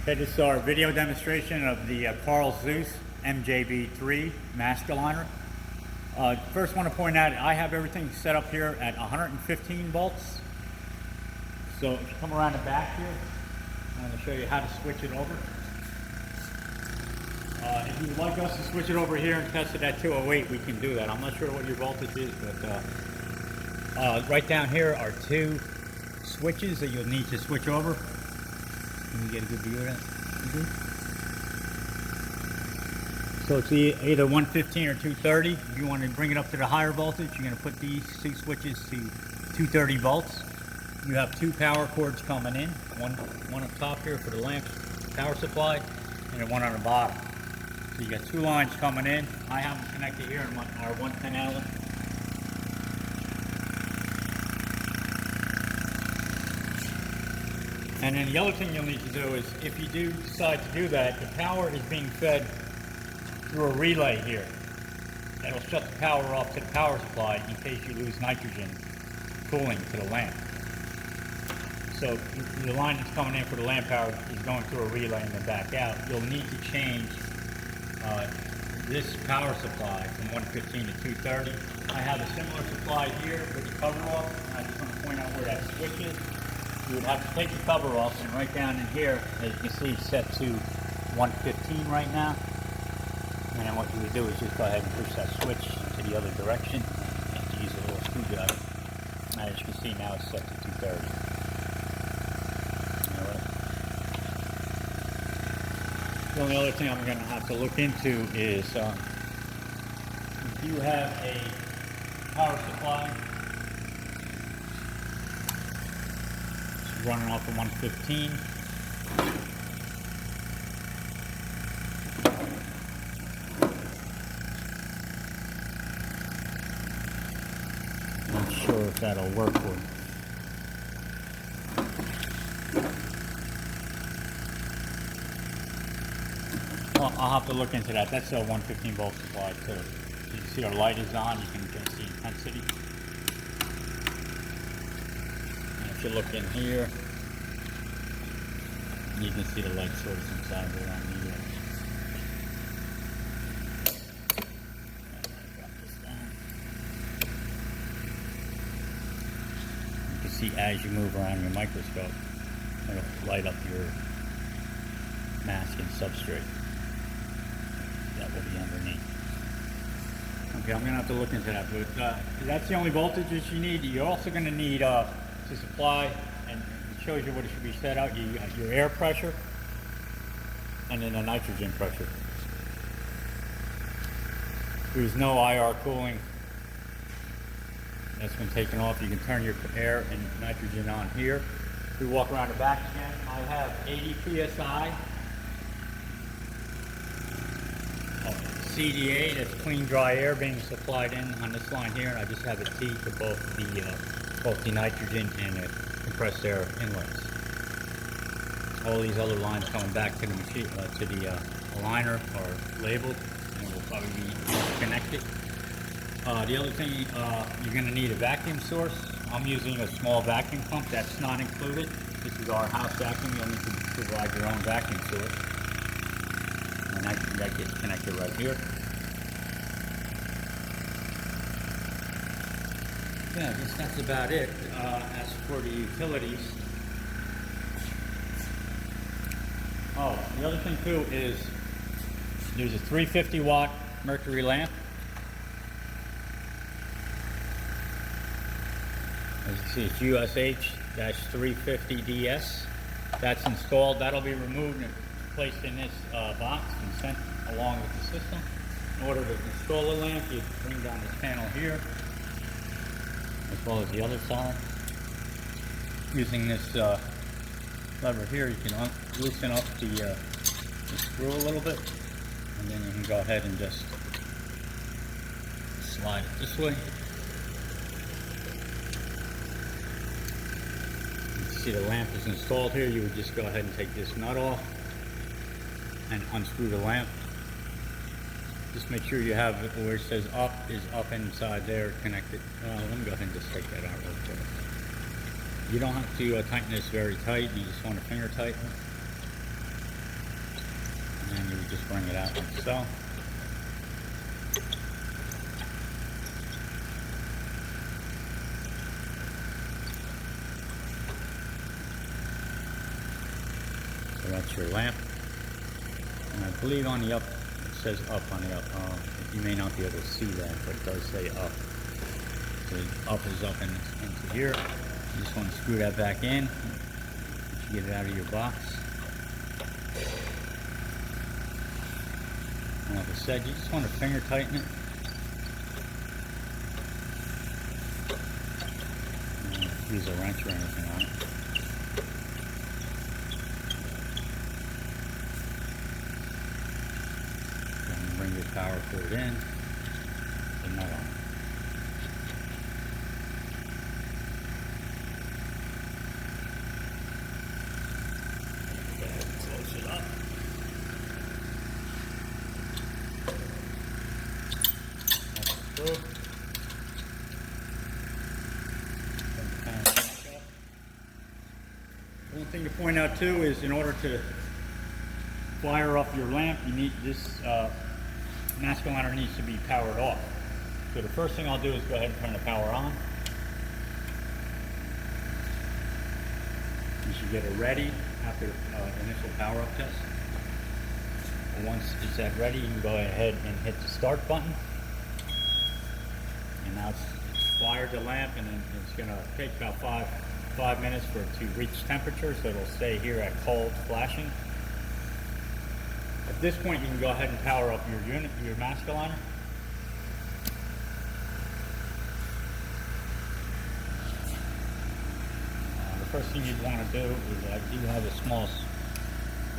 Okay, this is our video demonstration of the Karl Suss MJB 3 mask aligner. First want to point out, I have everything set up here at 115 volts. So if you come around the back here, I'm going to show you how to switch it over. If you would like us to switch it over here and test it at 208, we can do that. I'm not sure what your voltage is, but right down here are two switches that you'll need to switch over. Can you get a good view of that? So it's either 115 or 230. If you want to bring it up to the higher voltage, you're going to put these two switches to 230 volts. You have two power cords coming in, one up top here for the lamp power supply, and then one on the bottom. So you got two lines coming in. I have them connected here in our 110 outlet. And then the other thing you'll need to do is, if you do decide to do that, the power is being fed through a relay here. That'll shut the power off to the power supply in case you lose nitrogen cooling to the lamp. So the line that's coming in for the lamp power is going through a relay and then back out. You'll need to change this power supply from 115 to 230. I have a similar supply here with the cover off. I just want to point out where that switch is. You would have to take the cover off, and right down in here, as you can see, it's set to 115 right now. And then what you would do is just go ahead and push that switch to the other direction. You have to use a little screwdriver. And as you can see, now it's set to 230. All right. The only other thing I'm going to have to look into is if you have a power supply running off of 115. Not sure if that'll work for you. Well, I'll have to look into that. That's a 115 volt supply too. You can see our light is on. You can see intensity. If you look in here, you can see the light source inside there on the drop this down. You can see as you move around your microscope, it'll light up your mask and substrate. That will be underneath. Okay, I'm going to have to look into that, but that's the only voltages you need. You're also going to need to supply, and it shows you what it should be set out. You got your air pressure and then the nitrogen pressure. There's no IR cooling that's been taken off. You can turn your air and nitrogen on here. We walk around the back again. I have 80 psi CDA, that's clean dry air being supplied in on this line here, and I just have a T to both the nitrogen and the compressed air inlets. All these other lines coming back to the machine, to the aligner are labeled and will probably be connected. The other thing, you're going to need a vacuum source. I'm using a small vacuum pump. That's not included. This is our house vacuum. You'll need to provide your own vacuum source. And that gets connected right here. Yeah, I guess that's about it. As for the utilities, the other thing too is there's a 350 watt mercury lamp. As you see, it's USH-350DS. That's installed. That'll be removed and placed in this box and sent along with the system. In order to install the lamp, you bring down this panel here, as well as the other side. Using this lever here, you can loosen up the screw a little bit, and then you can go ahead and just slide it this way. You can see the lamp is installed here. You would just go ahead and take this nut off and unscrew the lamp. Just make sure you have it where it says up is up inside there connected. Let me go ahead and just take that out real quick. You don't have to tighten this very tight. You just want to finger tighten. You just bring it out like so. So that's your lamp. And I believe on the up, it says up on the up. You may not be able to see that, but it does say up. So up is up into here. You just want to screw that back in. You get it out of your box. And like I said, you just want to finger tighten it. Don't use a wrench or anything on it. And bring your power cord in. The nut on it. Close it up. One thing to point out too is in order to fire up your lamp, you need this mask aligner needs to be powered off. So the first thing I'll do is go ahead and turn the power on. You should get it ready after initial power up test. And once it's at ready, you can go ahead and hit the start button. And now it's fired the lamp, and then it's going to take about five minutes for it to reach temperature, so it'll stay here at cold flashing. At this point, you can go ahead and power up your unit, your mask aligner. The first thing you'd want to do is I do have a small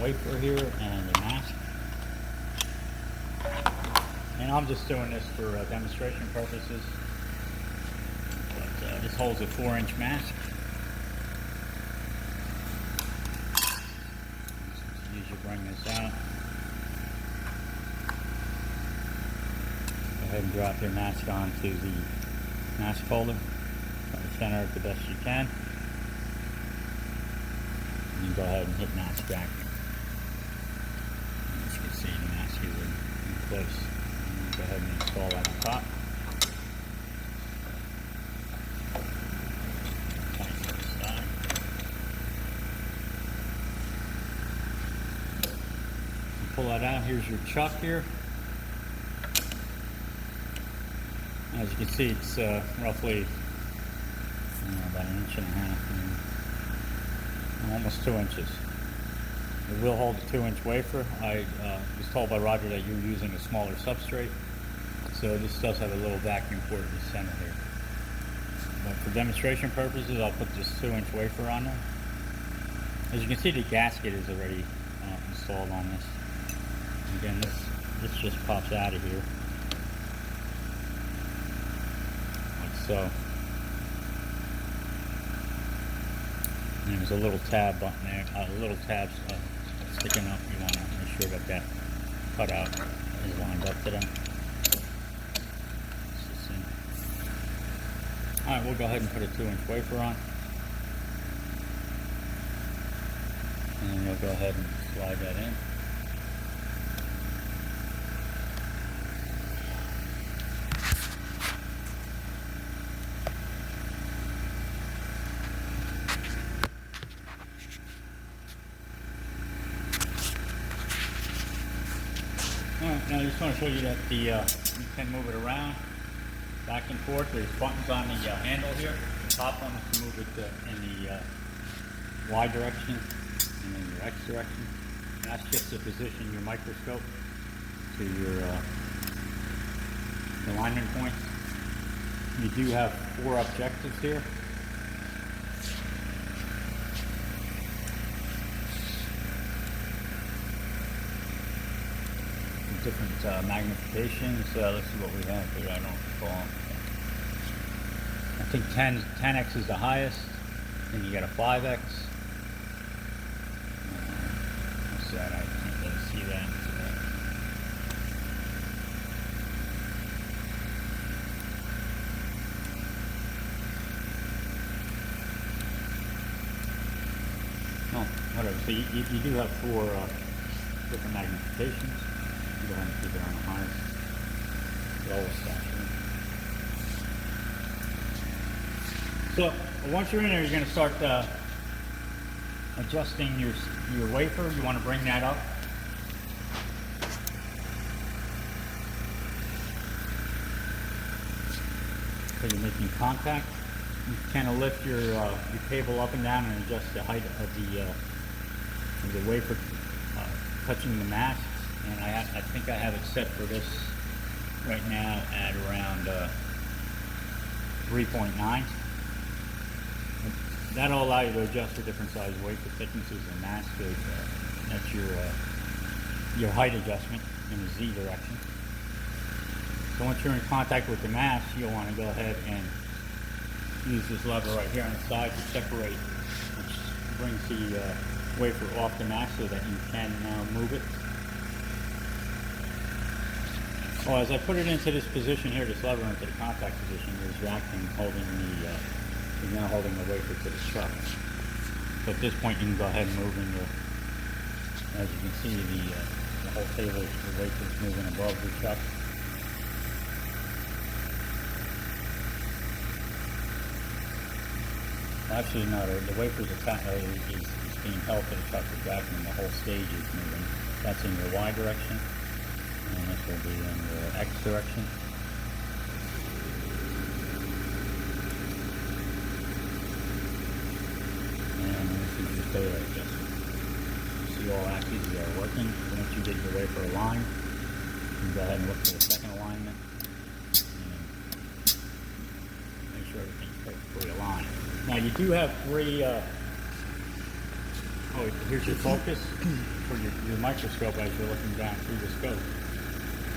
wafer here and a mask. And I'm just doing this for demonstration purposes. But this holds a 4-inch mask. You should bring this out. Go ahead and drop your mask onto the mask holder. Try to center it the best you can. And you go ahead and hit mask back. As you can see, the mask is in place. Go ahead and install at the top. Tighten this side. Pull that out. Here's your chuck here. As you can see, it's roughly about 1.5 inches, almost 2 inches. It will hold a 2-inch wafer. I was told by Roger that you were using a smaller substrate. So this does have a little vacuum port in the center here. But for demonstration purposes, I'll put this 2-inch wafer on there. As you can see, the gasket is already installed on this. Again, this just pops out of here, like so. And there's a little tab button there, little tabs sticking up. You want to make sure that cutout is lined up to them. Alright, we'll go ahead and put a 2-inch wafer on. And then you'll go ahead and slide that in. Alright, now I just want to show you that you can move it around, back and forth. There's buttons on the handle here. The top one is to move it in the Y direction and then your X direction. And that's just to position your microscope to your alignment points. You do have 4 objectives here. Different magnifications. Let's see what we have here. I don't recall. I think 10x is the highest. Then you got a 5x. What's that? I can't really see that. Oh, whatever. So you do have 4 different magnifications. Go ahead and keep it on the highest. Lowest actually. So once you're in there, you're going to start adjusting your wafer. You want to bring that up. So you're making contact. You kind of lift your cable up and down and adjust the height of the wafer touching the masks. And I think I have it set for this right now at around 3.9. That'll allow you to adjust for different size wafer thicknesses and masks. That's your height adjustment in the Z direction. So once you're in contact with the mask, you'll want to go ahead and use this lever right here on the side to separate, which brings the wafer off the mask so that you can now move it. Well, as I put it into this position here, this lever into the contact position, there's vacuum holding you're now holding the wafer to the chuck. So at this point, you can go ahead and move in your, as you can see, the whole table, the wafer is moving above the chuck. Actually, no, the wafer is being held to the chuck with vacuum. The whole stage is moving. That's in your Y direction. And this will be in the X direction. And this is your theta adjustment. You see all axes are working. Once you get your wafer aligned, you can go ahead and look for the second alignment. And make sure everything's perfectly aligned. Now you do have three, here's your focus for your microscope as you're looking down through the scope.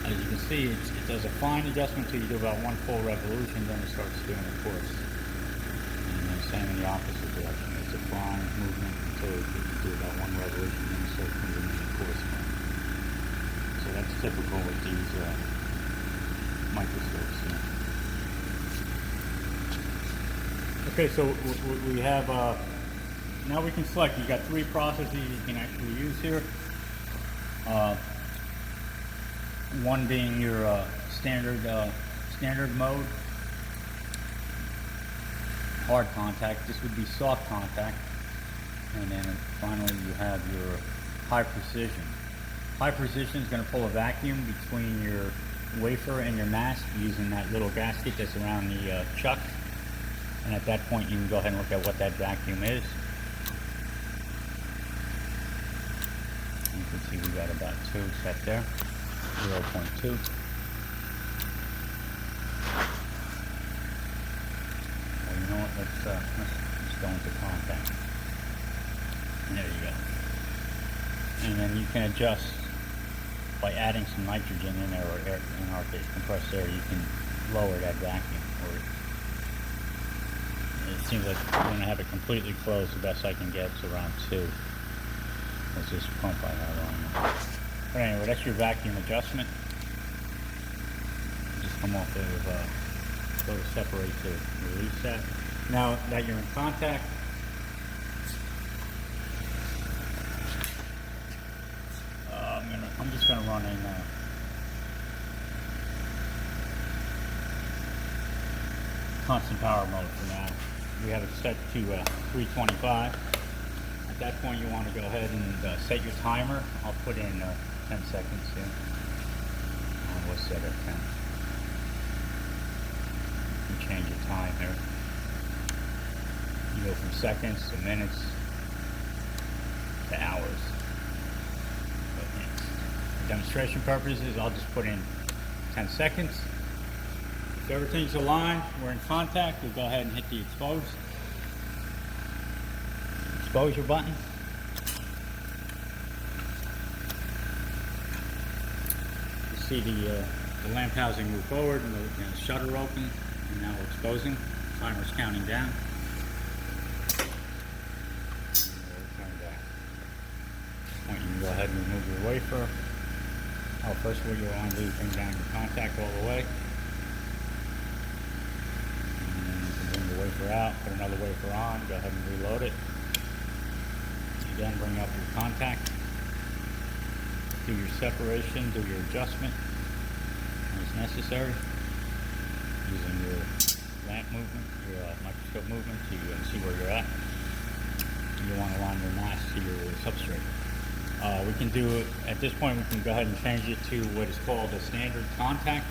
As you can see, it does a fine adjustment until you do about one full revolution, then it starts doing a course. And then same in the opposite direction. It's a fine movement until you do about one revolution, then it starts moving in the course mode. So that's typical with these microscopes. Yeah. Okay, so we have, now we can select. You got three processes you can actually use here. One being your standard mode, hard contact. This would be soft contact, and then finally you have your high precision. High precision is going to pull a vacuum between your wafer and your mask using that little gasket that's around the chuck. And at that point, you can go ahead and look at what that vacuum is. You can see we got about 2 set there. 0.2. Well, you know what? Let's go into contact. There you go. And then you can adjust by adding some nitrogen in there, or air, in our case, compressed air. You can lower that vacuum. Or it seems like I'm going to have it completely closed. The best I can get is around 2. What's this pump I have on there? But anyway, that's your vacuum adjustment. Just come off of, go to separate to release that. Now that you're in contact, I'm just going to run in constant power mode for now. We have it set to 325. At that point, you want to go ahead and set your timer. I'll put in 10 seconds here. We'll set it at 10. You can change your time here. You go from seconds to minutes to hours. But, for demonstration purposes, I'll just put in 10 seconds. If everything's aligned, we're in contact, we'll go ahead and hit the exposure button. See the lamp housing move forward and the shutter open, and now we're exposing. Timer's counting down. We'll turn back. At this point, you can go ahead and remove your wafer. First, what you want to do is bring down your contact all the way. And then you can bring the wafer out, put another wafer on, go ahead and reload it. Again, bring up your contact. do your separation, do your adjustment as necessary, using your lamp movement, your microscope movement to see where you're at. You want to align your mask to your substrate. We can do, at this point, we can go ahead and change it to what is called a standard contact.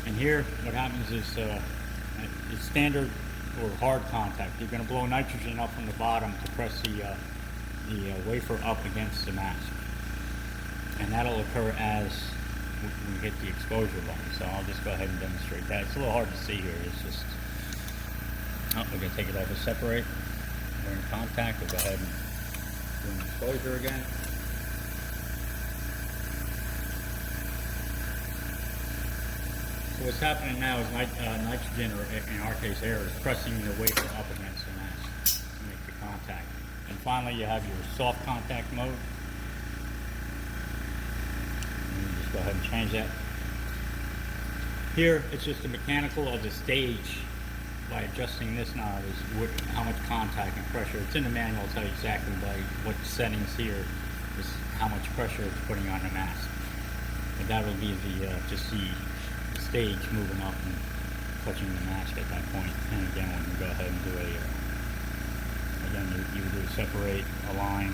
And here, what happens is it's standard or hard contact. You're going to blow nitrogen up from the bottom to press the wafer up against the mask. And that'll occur as we hit the exposure button. So I'll just go ahead and demonstrate that. It's a little hard to see here. It's just, we're going to take it off and separate. We're in contact. We'll go ahead and do an exposure again. So what's happening now is nitrogen, or in our case air, is pressing the wafer up against the mask to make the contact. And finally you have your soft contact mode. And you just go ahead and change that. Here it's just a mechanical of the stage. By adjusting this knob is how much contact and pressure. It's in the manual. It'll tell you exactly by what settings here is how much pressure it's putting on the mask. But that will be the just the stage moving up and touching the mask at that point. And again, when you go ahead and do you do separate, align,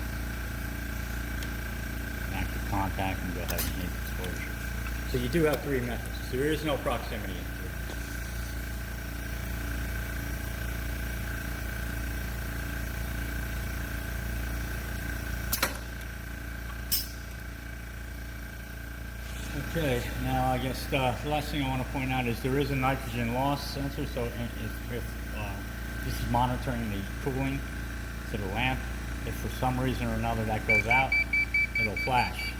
back to contact, and go ahead and hit exposure. So you do have three methods. There is no proximity. Okay, now I guess the last thing I want to point out is there is a nitrogen loss sensor, so if this is monitoring the cooling to the lamp, if for some reason or another that goes out, it'll flash.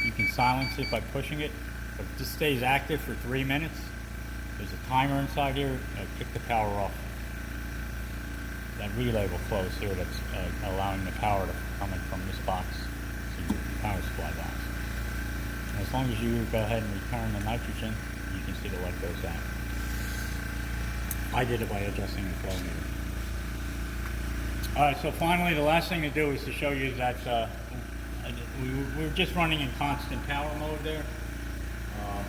You can silence it by pushing it, but if this stays active for 3 minutes, there's a timer inside here, kick the power off. That relay will close here, that's allowing the power to come in from this box, so your power supply box. As long as you go ahead and return the nitrogen, you can see the light goes out. I did it by adjusting the flow meter. Alright, so finally the last thing to do is to show you that we're just running in constant power mode there. I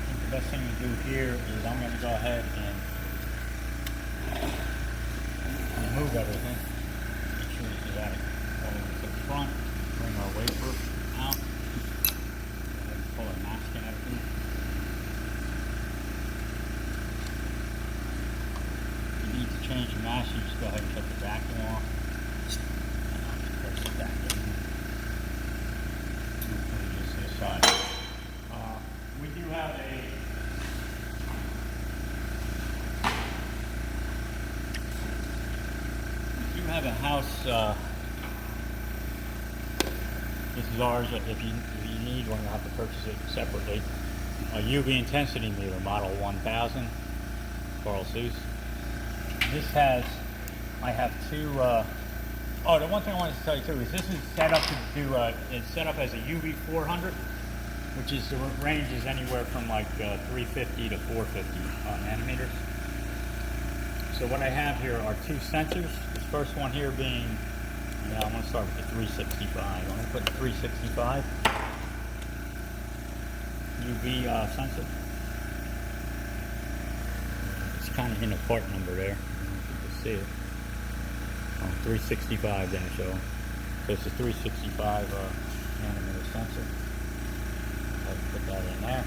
think the best thing to do here is I'm going to go ahead and remove everything. Make sure you got it all to the front. Bring our wafer out. Pull our mask and everything. If you need to change your mask, you just go ahead and cut the vacuum off. And I'll just press the vacuum. And put it just to the side. We do have a house. This is ours. If you need one, you'll have to purchase it separately. A UV intensity meter, model 1000, Karl Suss. This has, I have two. Oh, the one thing I wanted to tell you too is this is set up to do. It's set up as a UV 400, which is the range is anywhere from like 350 to 450 nanometers. So what I have here are two sensors. This first one here being, I'm going to start with the 365. I'm going to put the 365 UV sensor. It's kind of in a part number there. You can see it. 365-0. So it's a 365 nanometer sensor. I'll put that in there.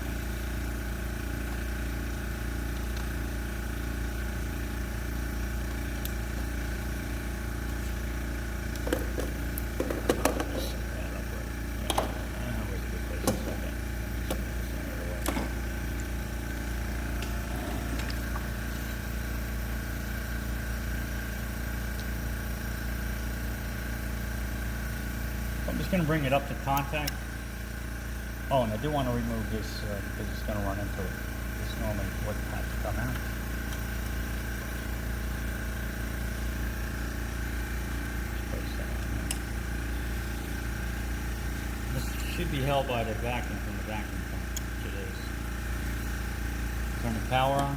I'm just going to bring it up to contact. Oh, and I do want to remove this because it's going to run into it. This normally what has to come out. This should be held by the vacuum from the vacuum pump, which it is. Turn the power on.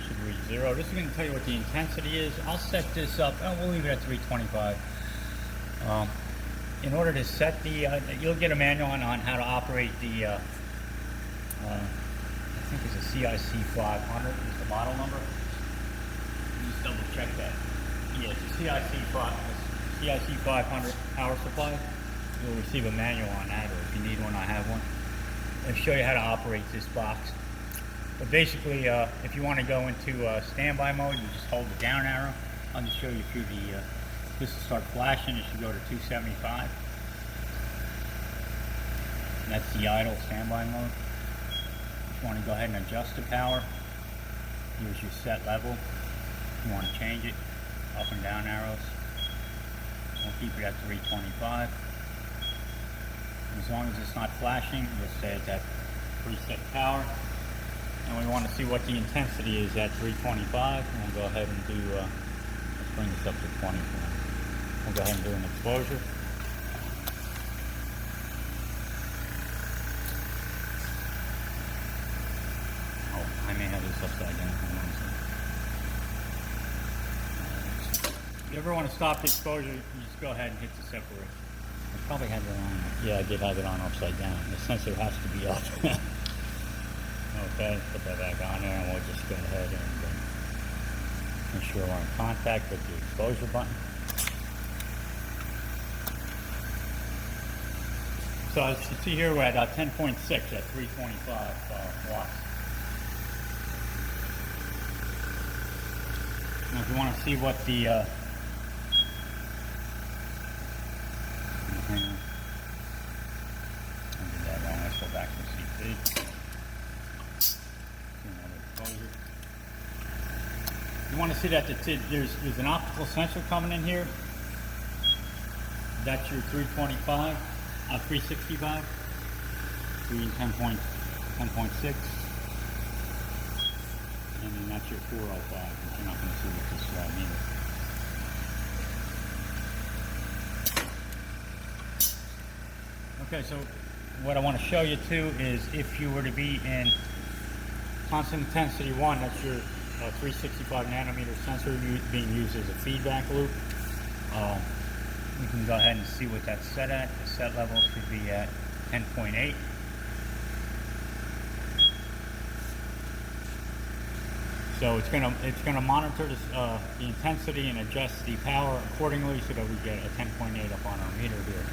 Should read 0. This is going to tell you what the intensity is. I'll set this up, and we'll leave it at 325. in order to set the, you'll get a manual on how to operate the, I think it's a CIC 500 is the model number. Just double check that. Yeah, it's a CIC 500 power supply. You'll receive a manual on that, or if you need one, I have one. It'll show you how to operate this box. But basically, if you want to go into standby mode, you just hold the down arrow. I'll just show you through the, this will start flashing. It should go to 275. And that's the idle standby mode. If you want to go ahead and adjust the power, here's your set level. If you want to change it, up and down arrows. We'll keep it at 325. As long as it's not flashing, you'll stay at that preset power. And we want to see what the intensity is at 325. And we'll go ahead and do, let's bring this up to 20. We'll go ahead and do an exposure. Oh, I may have this upside down. If you ever want to stop the exposure, you just go ahead and hit the separator. I probably had it on. Yeah, I did have it on upside down. The sensor has to be up. Okay, put that back on there, and we'll just go ahead and make sure we're in contact with the exposure button. So as you see here, we're at 10.6 at 325 watts. Now, if you want to see what the I did that wrong. Let's go back to CP. Another exposure. You want to see that there's an optical sensor coming in here. That's your 325, 365, 10.6, and then that's your 405. Which you're not going to see with this meter. Okay, so what I want to show you too is if you were to be in constant intensity 1, that's your 365 nanometer sensor being used as a feedback loop. We can go ahead and see what that's set at. The set level should be at 10.8. So it's gonna monitor this, the intensity and adjust the power accordingly so that we get a 10.8 up on our meter here.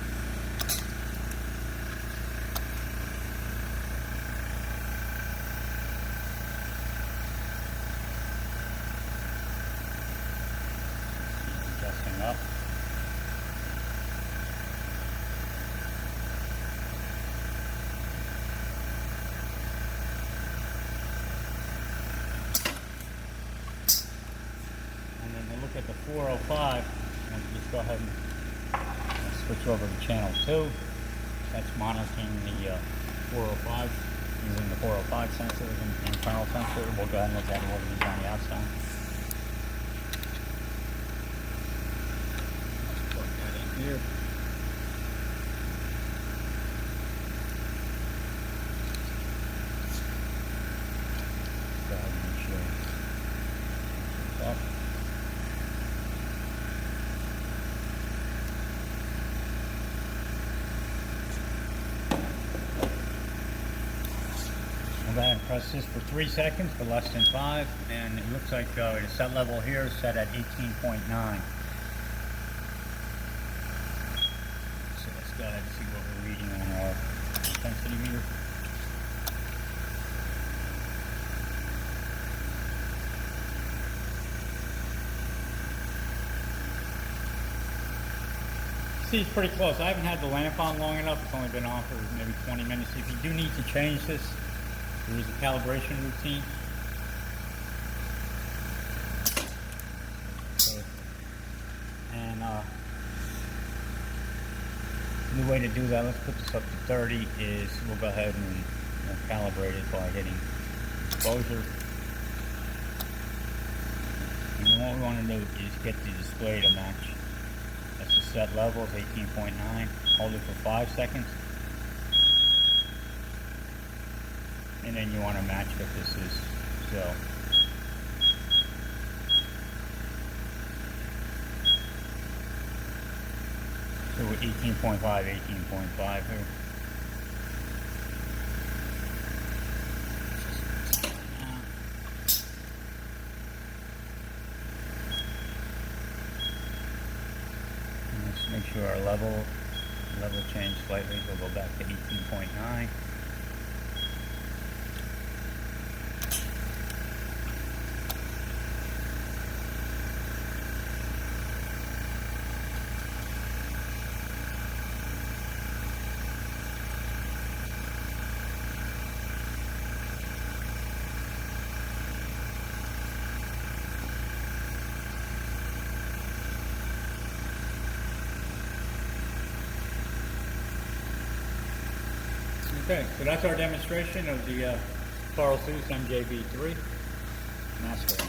Adjusting up. And then to look at the 405, and just go ahead and switch over to channel 2. That's monitoring the 405, using the 405 sensor as an internal sensor. We'll go ahead and look at what it is on the outside. Here. Go ahead and make sure it's up. We'll go ahead and press this for 3 seconds for less than 5, and it looks like the set level here is set at 18.9. Go ahead and see what we're reading on our intensity meter. See, it's pretty close. I haven't had the lamp on long enough. It's only been on for maybe 20 minutes. If you do need to change this, there is a calibration routine. Okay. And the way to do that, let's put this up to 30, is we'll go ahead and calibrate it by hitting exposure. And then what we want to do is get the display to match. That's the set level, is 18.9. Hold it for 5 seconds. And then you want to match what this is. So So 18.5, 18.5 here. Let's make sure our level changed slightly. We'll go back to 18.9. Okay, so that's our demonstration of the Karl Suss MJB3 master.